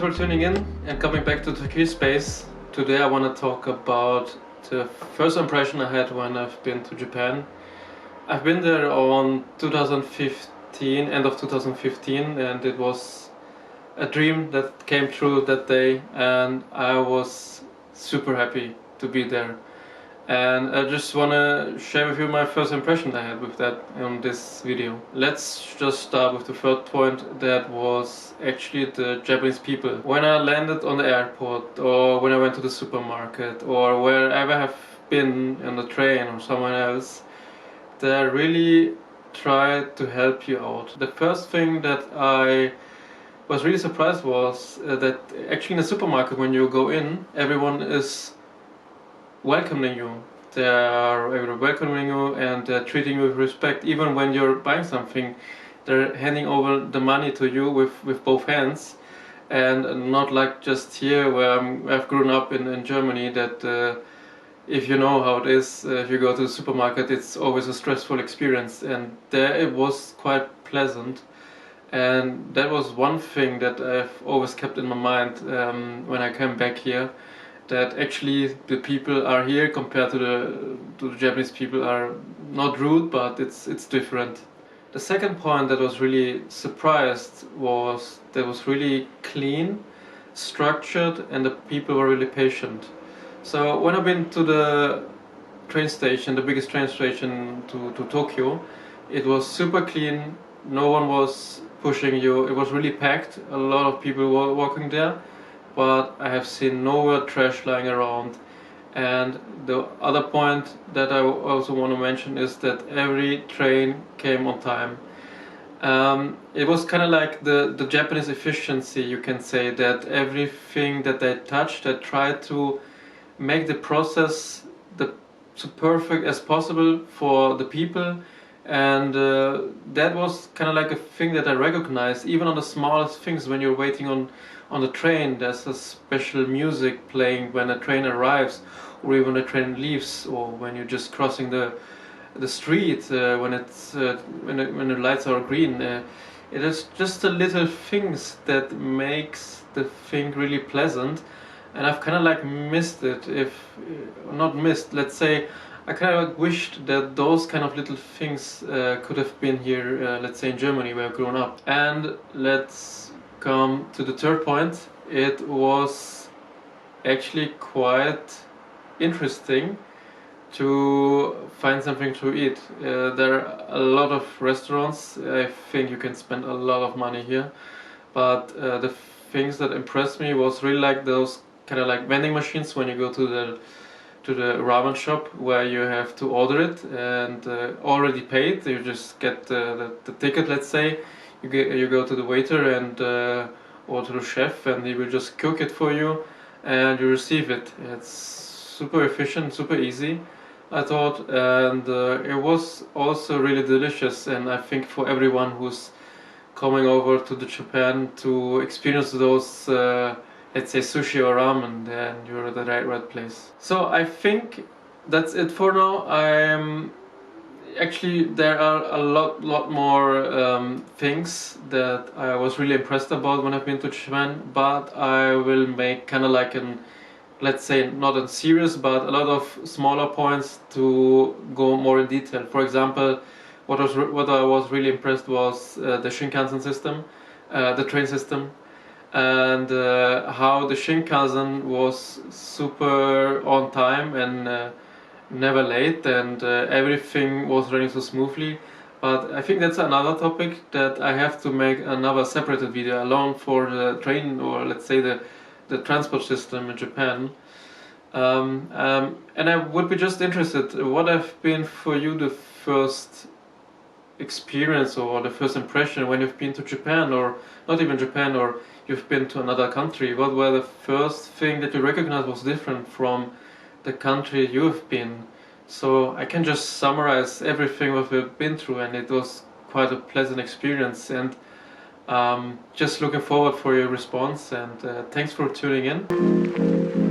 for tuning in and coming back to Toqir Space. Today I want to talk about the first impression I had when I've been to Japan. I've been there on 2015, end of 2015, and it was a dream that came true that day, and I was super happy to be there. And I just want to share with you my first impression I had with that in this video. Let's just start with the third point, that was actually the Japanese people. When I landed on the airport, or when I went to the supermarket, or wherever I've been on the train or someone else, they really try to help you out. The first thing that I was really surprised was that actually in the supermarket, when you go in, everyone is welcoming you. They are welcoming you and they're treating you with respect. Even when you're buying something, they're handing over the money to you with both hands, and not like just here where I've grown up in Germany, that if you know how it is, if you go to the supermarket, it's always a stressful experience, and there it was quite pleasant. And that was one thing that I've always kept in my mind when I came back here, that actually the people are here compared to the Japanese people are not rude, but it's different. The second point that was really surprised was that it was really clean, structured, and the people were really patient. So when I've been to the train station, the biggest train station to Tokyo, it was super clean, no one was pushing you, it was really packed, a lot of people were walking there, but I have seen nowhere trash lying around. And the other point that I also want to mention is that every train came on time. It was kind of like the Japanese efficiency, you can say, that everything that they touched, they tried to make the process so perfect as possible for the people. And that was kind of like a thing that I recognized, even on the smallest things. When you're waiting on the train, there's a special music playing when a train arrives, or even when a train leaves, or when you're just crossing the street, when the lights are green. It is just the little things that makes the thing really pleasant, and I've kind of like missed it. If not missed, let's say, I kind of wished that those kind of little things could have been here, let's say in Germany, where I've grown up. And let's come to the third point. It was actually quite interesting to find something to eat. There are a lot of restaurants. I think you can spend a lot of money here, but the things that impressed me was really like those kind of like vending machines when you go to the ramen shop, where you have to order it and already paid. You just get the ticket, let's say. You go to the waiter and or to the chef, and he will just cook it for you and you receive it. It's super efficient, super easy, I thought, and it was also really delicious. And I think for everyone who's coming over to Japan to experience those let's say sushi or ramen, then you're at the right place. So I think that's it for now. Actually, there are a lot more things that I was really impressed about when I've been to Japan, but I will make kind of like an, let's say, not a series, but a lot of smaller points to go more in detail. For example, what I was really impressed was the Shinkansen system, the train system, and how the Shinkansen was super on time and never late, and everything was running so smoothly. But I think that's another topic that I have to make another separated video alone for the train, or let's say the transport system in Japan. And I would be just interested, what have been for you the first experience or the first impression when you've been to Japan, or not even Japan, or you've been to another country? What were the first thing that you recognized was different from the country you've been? So I can just summarize everything we've been through, and it was quite a pleasant experience. And just looking forward for your response, and thanks for tuning in.